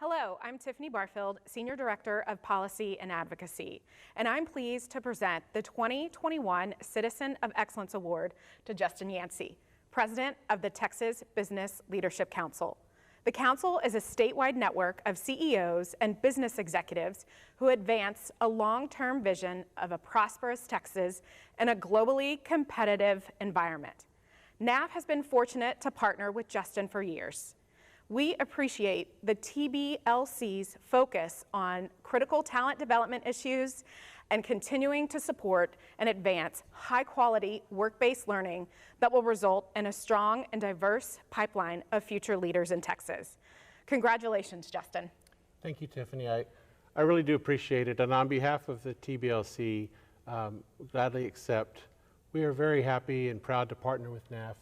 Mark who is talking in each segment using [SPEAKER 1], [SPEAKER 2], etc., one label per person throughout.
[SPEAKER 1] Hello, I'm Tiffany Barfield, Senior Director of Policy and Advocacy, and I'm pleased to present the 2021 Citizen of Excellence Award to Justin Yancey, President of the Texas Business Leadership Council. The Council is a statewide network of CEOs and business executives who advance a long-term vision of a prosperous Texas in a globally competitive environment. NAF has been fortunate to partner with Justin for years. We appreciate the TBLC's focus on critical talent development issues and continuing to support and advance high-quality work-based learning that will result in a strong and diverse pipeline of future leaders in Texas. Congratulations, Justin.
[SPEAKER 2] Thank you, Tiffany. I really do appreciate it. And on behalf of the TBLC, gladly accept. We are very happy and proud to partner with NAF.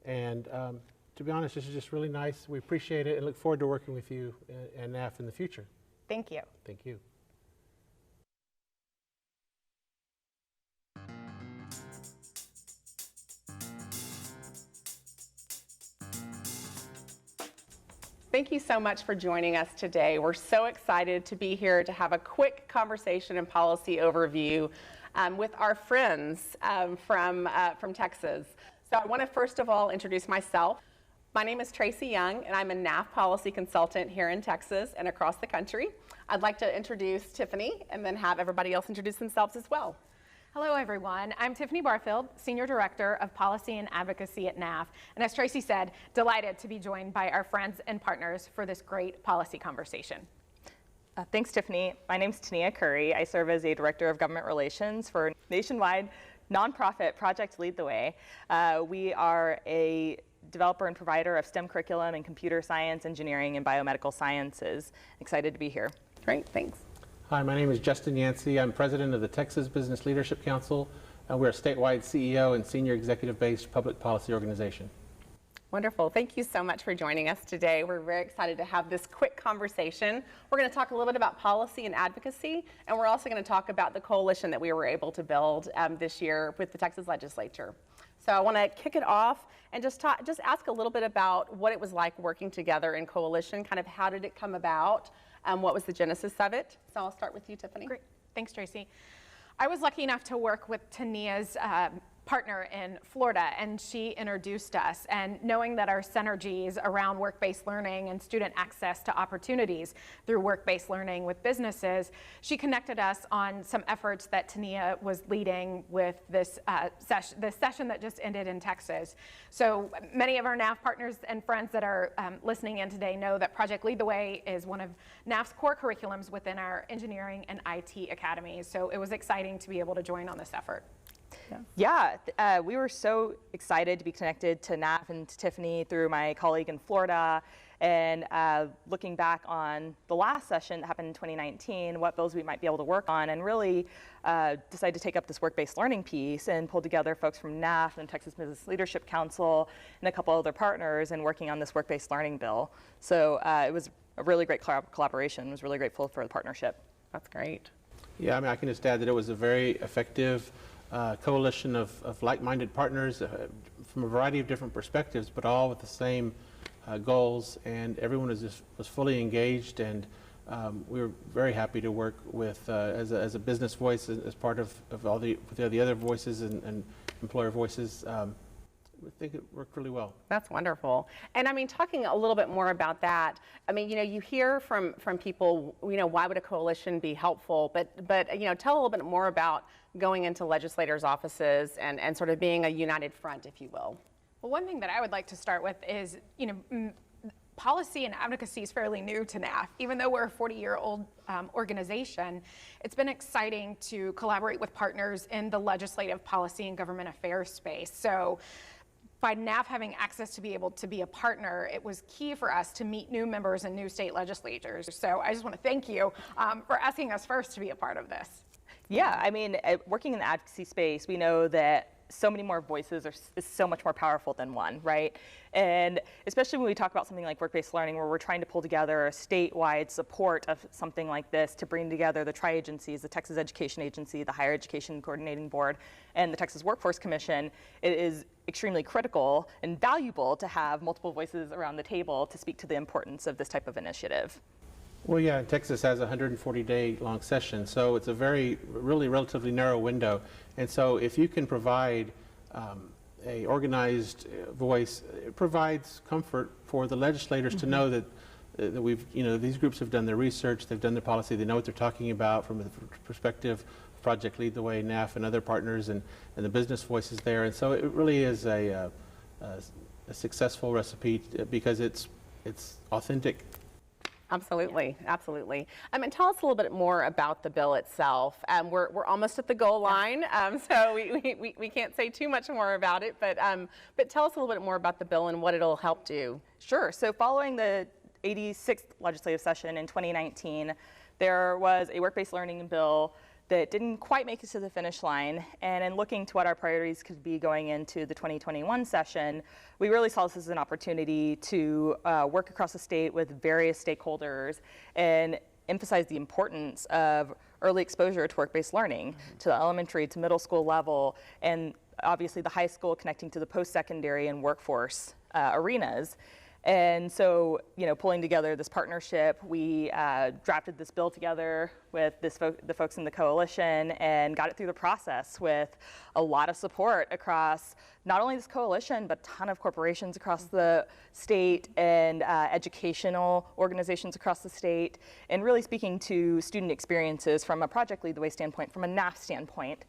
[SPEAKER 2] And to be honest, this is just really nice. We appreciate it and look forward to working with you and NAF in the future.
[SPEAKER 1] Thank you.
[SPEAKER 2] Thank you.
[SPEAKER 3] Thank you so much for joining us today. We're so excited to be here to have a quick conversation and policy overview with our friends from Texas. So I want to first of all introduce myself. My name is Tracy Young, and I'm a NAF policy consultant here in Texas and across the country. I'd like to introduce Tiffany and then have everybody else introduce themselves as well.
[SPEAKER 1] Hello, everyone. I'm Tiffany Barfield, Senior Director of Policy and Advocacy at NAF. And as Tracy said, delighted to be joined by our friends and partners for this great policy conversation.
[SPEAKER 4] Thanks, Tiffany. My name's Tania Curry. I serve as a Director of Government Relations for nationwide nonprofit Project Lead the Way. We are a developer and provider of STEM curriculum in computer science, engineering, and biomedical sciences. Excited to be here.
[SPEAKER 3] Great, thanks.
[SPEAKER 2] Hi, my name is Justin Yancey. I'm President of the Texas Business Leadership Council. We're a statewide CEO and senior executive-based public policy organization.
[SPEAKER 3] Wonderful. Thank you so much for joining us today. We're very excited to have this quick conversation. We're going to talk a little bit about policy and advocacy, and we're also going to talk about the coalition that we were able to build this year with the Texas legislature. So I want to kick it off and just ask a little bit about what it was like working together in coalition, kind of how did it come about, what was the genesis of it. So I'll start with you, Tiffany.
[SPEAKER 1] Great. Thanks, Tracy. I was lucky enough to work with Tania's partner in Florida, and she introduced us. And knowing that our synergies around work-based learning and student access to opportunities through work-based learning with businesses, she connected us on some efforts that Tania was leading with this session that just ended in Texas. So many of our NAF partners and friends that are listening in today know that Project Lead the Way is one of NAF's core curriculums within our engineering and IT academies. So it was exciting to be able to join on this effort.
[SPEAKER 4] Yeah, we were so excited to be connected to NAF and to Tiffany through my colleague in Florida. And looking back on the last session that happened in 2019, what bills we might be able to work on, and really decided to take up this work-based learning piece and pull together folks from NAF and Texas Business Leadership Council and a couple other partners in working on this work-based learning bill. So it was a really great collaboration. I was really grateful for the partnership.
[SPEAKER 3] That's great.
[SPEAKER 2] Yeah, I mean, I can just add that it was a very effective coalition of like-minded partners from a variety of different perspectives, but all with the same goals, and everyone was fully engaged, and we were very happy to work with as a business voice, as part of all the other voices and employer voices. I think it worked really well.
[SPEAKER 3] That's wonderful. And I mean, talking a little bit more about that, I mean, you hear from people, why would a coalition be helpful? But tell a little bit more about going into legislators' offices and sort of being a united front, if you will.
[SPEAKER 1] Well, one thing that I would like to start with is, policy and advocacy is fairly new to NAF. Even though we're a 40-year-old organization, it's been exciting to collaborate with partners in the legislative policy and government affairs space. So by NAF having access to be able to be a partner, it was key for us to meet new members and new state legislatures. So I just want to thank you for asking us first to be a part of this.
[SPEAKER 4] Yeah, I mean, working in the advocacy space, we know that so many more voices is so much more powerful than one, right? And especially when we talk about something like work-based learning, where we're trying to pull together a statewide support of something like this to bring together the tri-agencies, the Texas Education Agency, the Higher Education Coordinating Board, and the Texas Workforce Commission, it is extremely critical and valuable to have multiple voices around the table to speak to the importance of this type of initiative.
[SPEAKER 2] Well, yeah, Texas has a 140-day long session, so it's a really relatively narrow window. And so if you can provide a organized voice, it provides comfort for the legislators to know that these groups have done their research, they've done their policy, they know what they're talking about from the perspective of Project Lead the Way, NAF, and other partners, and the business voices there. And so it really is a successful recipe because it's authentic.
[SPEAKER 3] Absolutely, absolutely. And tell us a little bit more about the bill itself. We're almost at the goal line, so we can't say too much more about it, but tell us a little bit more about the bill and what it'll help do.
[SPEAKER 4] Sure. So following the 86th legislative session in 2019, there was a work-based learning bill that didn't quite make it to the finish line. And in looking to what our priorities could be going into the 2021 session, we really saw this as an opportunity to work across the state with various stakeholders and emphasize the importance of early exposure to work-based learning, to the elementary to middle school level, and obviously the high school connecting to the post-secondary and workforce arenas. And so, pulling together this partnership, we drafted this bill together with the folks in the coalition and got it through the process with a lot of support across not only this coalition, but a ton of corporations across the state and educational organizations across the state, and really speaking to student experiences from a Project Lead the Way standpoint, from a NAF standpoint,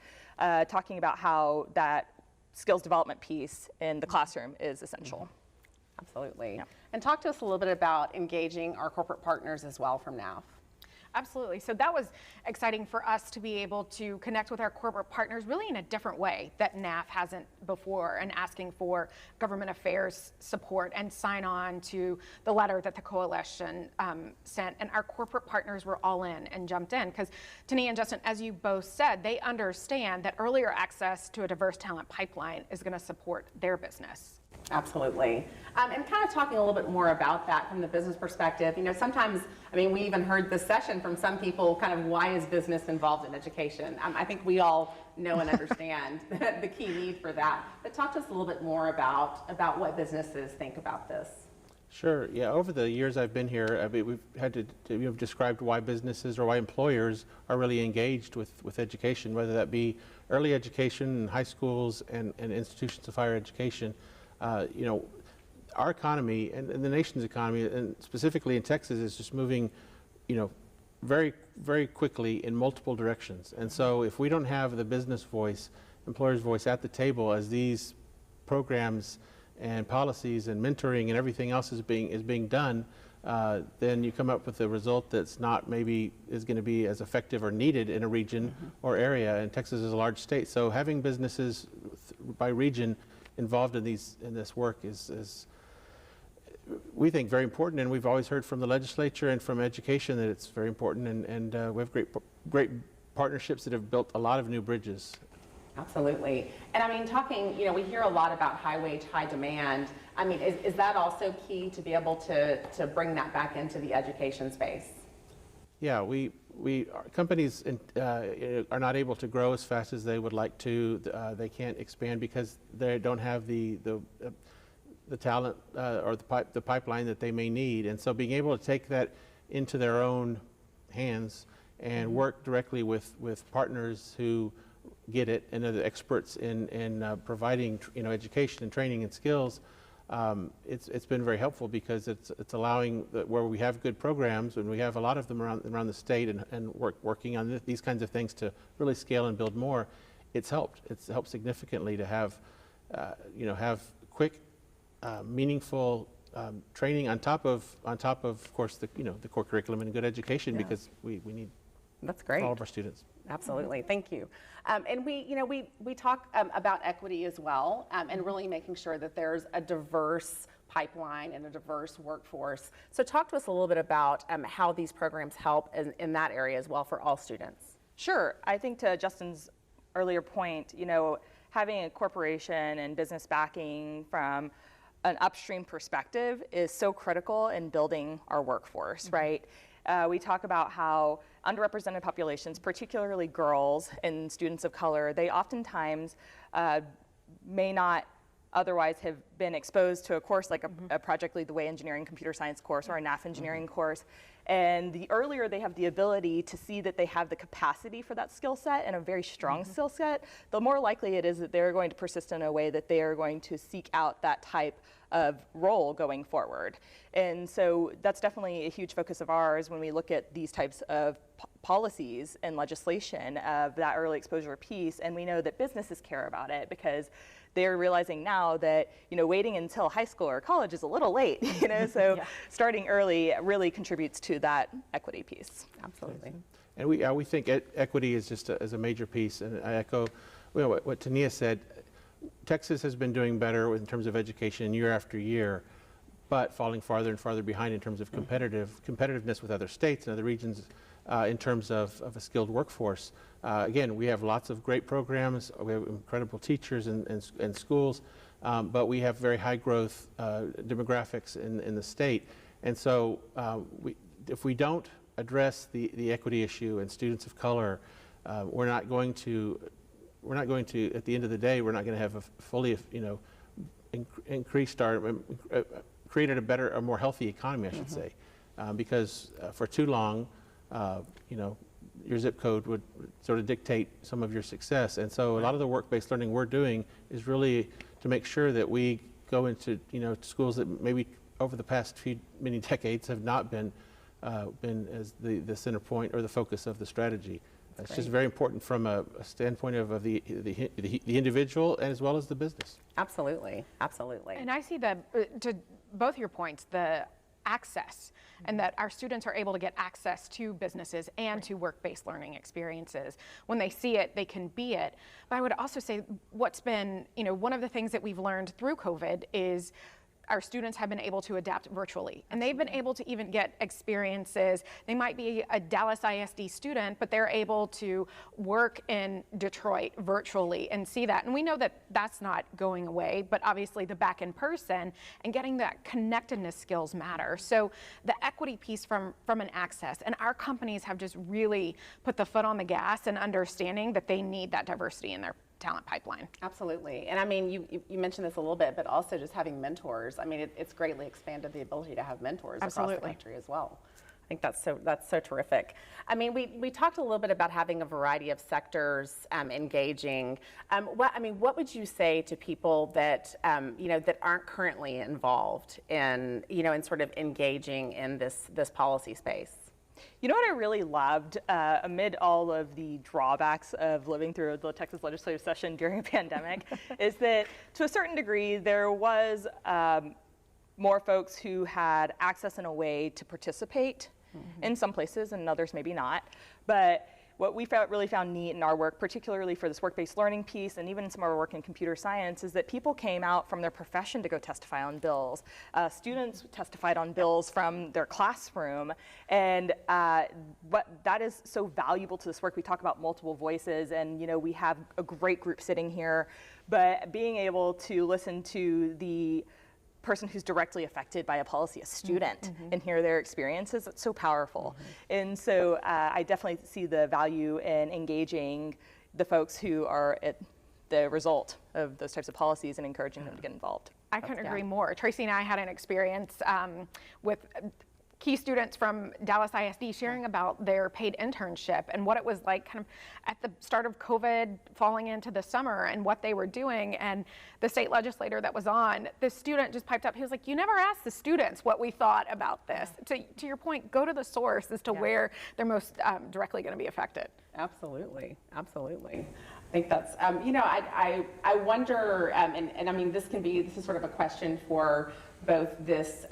[SPEAKER 4] talking about how that skills development piece in the classroom is essential.
[SPEAKER 3] Absolutely.
[SPEAKER 4] Yeah.
[SPEAKER 3] And talk to us a little bit about engaging our corporate partners as well from NAF.
[SPEAKER 1] Absolutely. So that was exciting for us to be able to connect with our corporate partners really in a different way that NAF hasn't before, and asking for government affairs support and sign on to the letter that the coalition sent. And our corporate partners were all in and jumped in because, Tania and Justin, as you both said, they understand that earlier access to a diverse talent pipeline is going to support their business.
[SPEAKER 3] Absolutely. And kind of talking a little bit more about that from the business perspective, sometimes, we even heard this session from some people, kind of why is business involved in education? I think we all know and understand the key need for that. But talk to us a little bit more about what businesses think about this.
[SPEAKER 2] Sure. Yeah. Over the years I've been here, we've had to described why businesses or why employers are really engaged with education, whether that be early education in high schools and institutions of higher education. Our economy and the nation's economy, and specifically in Texas, is just moving, very, very quickly in multiple directions. And so if we don't have the business voice, employers' voice at the table as these programs and policies and mentoring and everything else is being done, then you come up with a result that's not maybe is going to be as effective or needed in a region or area. And Texas is a large state, so having businesses by region involved in this work is we think very important, and we've always heard from the legislature and from education that it's very important, and we have great partnerships that have built a lot of new bridges.
[SPEAKER 3] Absolutely. And talking, we hear a lot about high wage, high demand. Is that also key to be able to bring that back into the education space? Yeah,
[SPEAKER 2] companies are not able to grow as fast as they would like to. They can't expand because they don't have the talent or the pipeline that they may need. And so being able to take that into their own hands and work directly with partners who get it and are the experts in providing education and training and skills, it's been very helpful because it's allowing where we have good programs, and we have a lot of them around the state and working on these kinds of things to really scale and build more. It's helped significantly to have quick, meaningful training on top of course the core curriculum and good education, because we need
[SPEAKER 3] that's great
[SPEAKER 2] all of our students.
[SPEAKER 3] Absolutely, thank you. And we talk about equity as well, and really making sure that there's a diverse pipeline and a diverse workforce. So talk to us a little bit about how these programs help in that area as well for all students.
[SPEAKER 4] Sure. I think to Justin's earlier point, having a corporation and business backing from an upstream perspective is so critical in building our workforce, right? We talk about how underrepresented populations, particularly girls and students of color, they oftentimes may not otherwise have been exposed to a course like a Project Lead the Way engineering computer science course or a NAF engineering course. And the earlier they have the ability to see that they have the capacity for that skill set and a very strong skill set, the more likely it is that they're going to persist in a way that they are going to seek out that type of role going forward. And so that's definitely a huge focus of ours when we look at these types of policies and legislation of that early exposure piece. And we know that businesses care about it because they're realizing now that, waiting until high school or college is a little late, so starting early really contributes to that equity piece.
[SPEAKER 3] Absolutely.
[SPEAKER 2] And we think equity is just as a major piece, and I echo what Tania said. Texas has been doing better in terms of education year after year, but falling farther and farther behind in terms of competitiveness with other states and other regions in terms of a skilled workforce. Again, we have lots of great programs, we have incredible teachers and schools, but we have very high growth demographics in the state. And so if we don't address the equity issue and students of color, we're not going to, at the end of the day, we're not going to have a fully, increased our, created a more healthy economy, I should say, because for too long, your zip code would sort of dictate some of your success. And so a lot of the work-based learning we're doing is really to make sure that we go into, schools that maybe over the past many decades have not been as the center point or the focus of the strategy. It's just very important from a standpoint of the individual and as well as the business.
[SPEAKER 3] Absolutely, absolutely.
[SPEAKER 1] And I see to both your points, the access, and that our students are able to get access to businesses and to work-based learning experiences. When they see it, they can be it. But I would also say what's been, one of the things that we've learned through COVID is our students have been able to adapt virtually, and they've been able to even get experiences. They might be a Dallas ISD student, but they're able to work in Detroit virtually and see that. And we know that that's not going away, but obviously the back in person and getting that connectedness skills matter. So the equity piece from an access, and our companies have just really put the foot on the gas and understanding that they need that diversity in their talent pipeline.
[SPEAKER 3] Absolutely. And I mean, you mentioned this a little bit, but also just having mentors. I mean, it's greatly expanded the ability to have mentors across the country as well. I think that's so terrific. I mean, we talked a little bit about having a variety of sectors engaging. What would you say to people that that aren't currently involved in in sort of engaging in this policy space?
[SPEAKER 4] You know what I really loved amid all of the drawbacks of living through the Texas legislative session during a pandemic is that to a certain degree there was more folks who had access in a way to participate in some places and others maybe not. But what we really found neat in our work, particularly for this work-based learning piece and even some of our work in computer science, is that people came out from their profession to go testify on bills. Students testified on bills from their classroom. And that is so valuable to this work. We talk about multiple voices, and we have a great group sitting here. But being able to listen to the person who's directly affected by a policy, a student, and hear their experiences, it's so powerful. And so I definitely see the value in engaging the folks who are at the result of those types of policies and encouraging them to get involved.
[SPEAKER 1] I couldn't agree more. Tracy and I had an experience with key students from Dallas ISD sharing about their paid internship and what it was like kind of at the start of COVID falling into the summer and what they were doing. And the state legislator that was on, the student just piped up. He was like, you never asked the students what we thought about this. To your point, go to the source as to where they're most directly going to be affected.
[SPEAKER 3] Absolutely, absolutely. I think that's, I wonder, and I mean, this is sort of a question for both this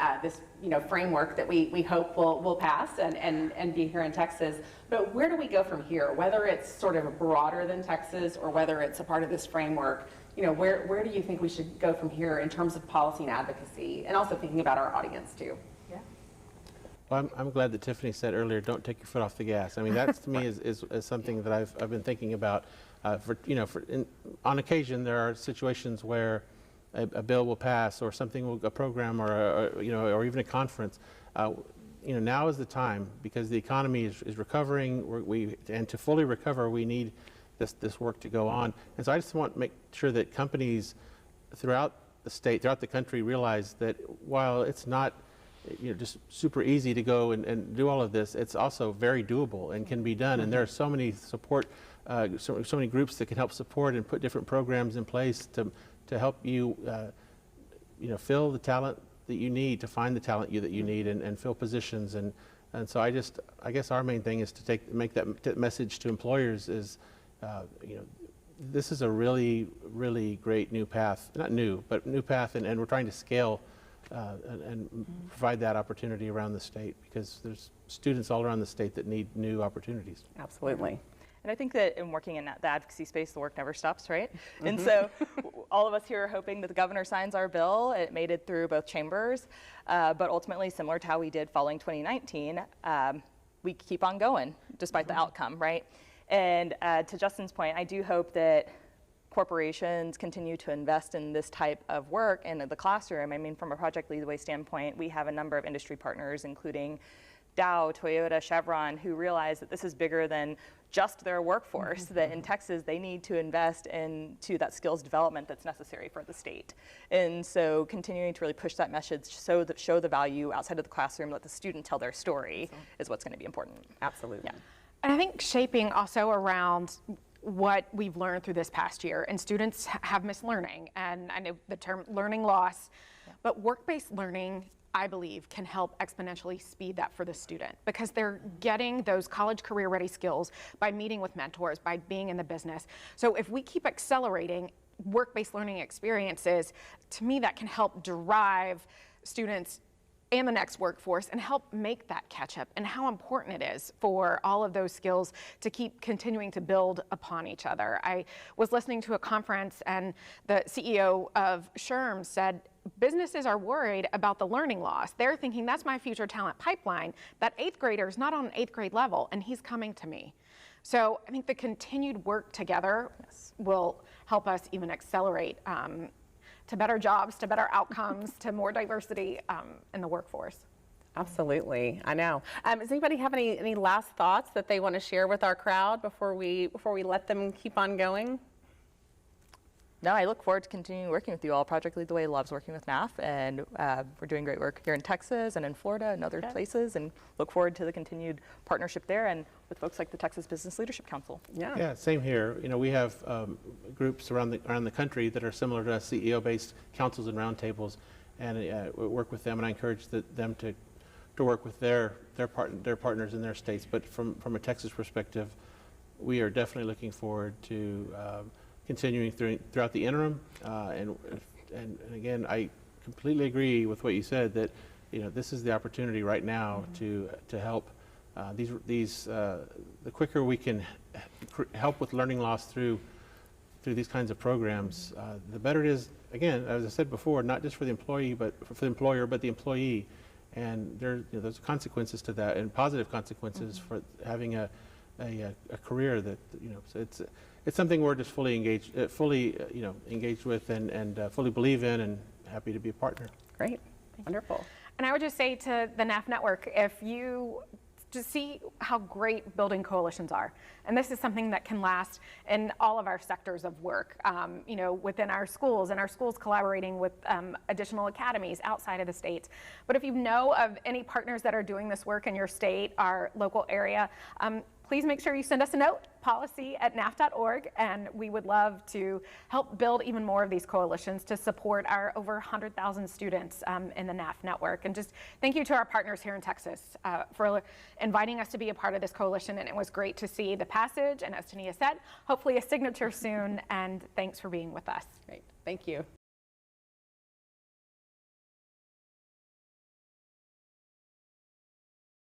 [SPEAKER 3] framework that we hope will pass and be here in Texas, but where do we go from here? Whether it's sort of broader than Texas or whether it's a part of this framework, where do you think we should go from here in terms of policy and advocacy, and also thinking about our audience too?
[SPEAKER 4] Yeah.
[SPEAKER 2] Well, I'm glad that Tiffany said earlier, don't take your foot off the gas. I mean, that to me is something that I've been thinking about. On occasion, there are situations where a bill will pass, or something, a program, or even a conference. Now is the time, because the economy is recovering. And to fully recover, we need this work to go on. And so I just want to make sure that companies throughout the state, throughout the country, realize that while it's not just super easy to go and do all of this, it's also very doable and can be done. And there are so many support, so many groups that can help support and put different programs in place to help you, fill the talent that you need, to find the talent that you need, and fill positions. And so I guess our main thing is to make that message to employers is, this is a really, really great new path. Not new, but new path, and we're trying to scale and provide that opportunity around the state, because there's students all around the state that need new opportunities.
[SPEAKER 3] Absolutely.
[SPEAKER 4] And I think that in working in the advocacy space, the work never stops, right? And so all of us here are hoping that the governor signs our bill. It made it through both chambers, but ultimately, similar to how we did following 2019, we keep on going despite the outcome, right? And to Justin's point, I do hope that corporations continue to invest in this type of work in the classroom. I mean, from a Project Lead the Way standpoint, we have a number of industry partners, including Dow, Toyota, Chevron, who realize that this is bigger than just their workforce, that in Texas they need to invest into that skills development that's necessary for the state. And so continuing to really push that message, show the value outside of the classroom, let the student tell their story is what's going to be important.
[SPEAKER 3] Absolutely.
[SPEAKER 4] Yeah.
[SPEAKER 1] And I think shaping also around what we've learned through this past year, and students have missed learning, and I know the term learning loss, but work-based learning, I believe, can help exponentially speed that for the student, because they're getting those college career ready skills by meeting with mentors, by being in the business. So if we keep accelerating work-based learning experiences, to me that can help drive students and the next workforce and help make that catch up, and how important it is for all of those skills to keep continuing to build upon each other. I was listening to a conference, and the CEO of SHRM said businesses are worried about the learning loss. They're thinking, that's my future talent pipeline. That 8th grader is not on an 8th grade level, and he's coming to me. So I think the continued work together will help us even accelerate to better jobs, to better outcomes, to more diversity in the workforce.
[SPEAKER 3] Absolutely, I know. Does anybody have any last thoughts that they want to share with our crowd before we let them keep on going?
[SPEAKER 4] No, I look forward to continuing working with you all. Project Lead the Way loves working with NAF, and we're doing great work here in Texas and in Florida and other places, and look forward to the continued partnership there and with folks like the Texas Business Leadership Council.
[SPEAKER 2] Yeah, same here. We have groups around the country that are similar to us, CEO-based councils and roundtables, and we work with them, and I encourage them to work with their partners in their states. But from a Texas perspective, we are definitely looking forward to continuing throughout the interim, and again, I completely agree with what you said, that this is the opportunity right now to help the quicker we can help with learning loss through these kinds of programs, the better it is. Again, as I said before, not just for the employee, but for the employer, but the employee, and there's consequences to that, and positive consequences for having a career that so it's something we're just fully engaged with and fully believe in, and happy to be a partner.
[SPEAKER 3] Great, wonderful.
[SPEAKER 1] And I would just say to the NAF network, if you just see how great building coalitions are, and this is something that can last in all of our sectors of work, within our schools, and our schools collaborating with additional academies outside of the states. But if you know of any partners that are doing this work in your state, our local area, please make sure you send us a note, policy@naf.org, and we would love to help build even more of these coalitions to support our over 100,000 students in the NAF network. And just thank you to our partners here in Texas for inviting us to be a part of this coalition, and it was great to see the passage, and as Tania said, hopefully a signature soon, and thanks for being with us.
[SPEAKER 3] Great, thank you.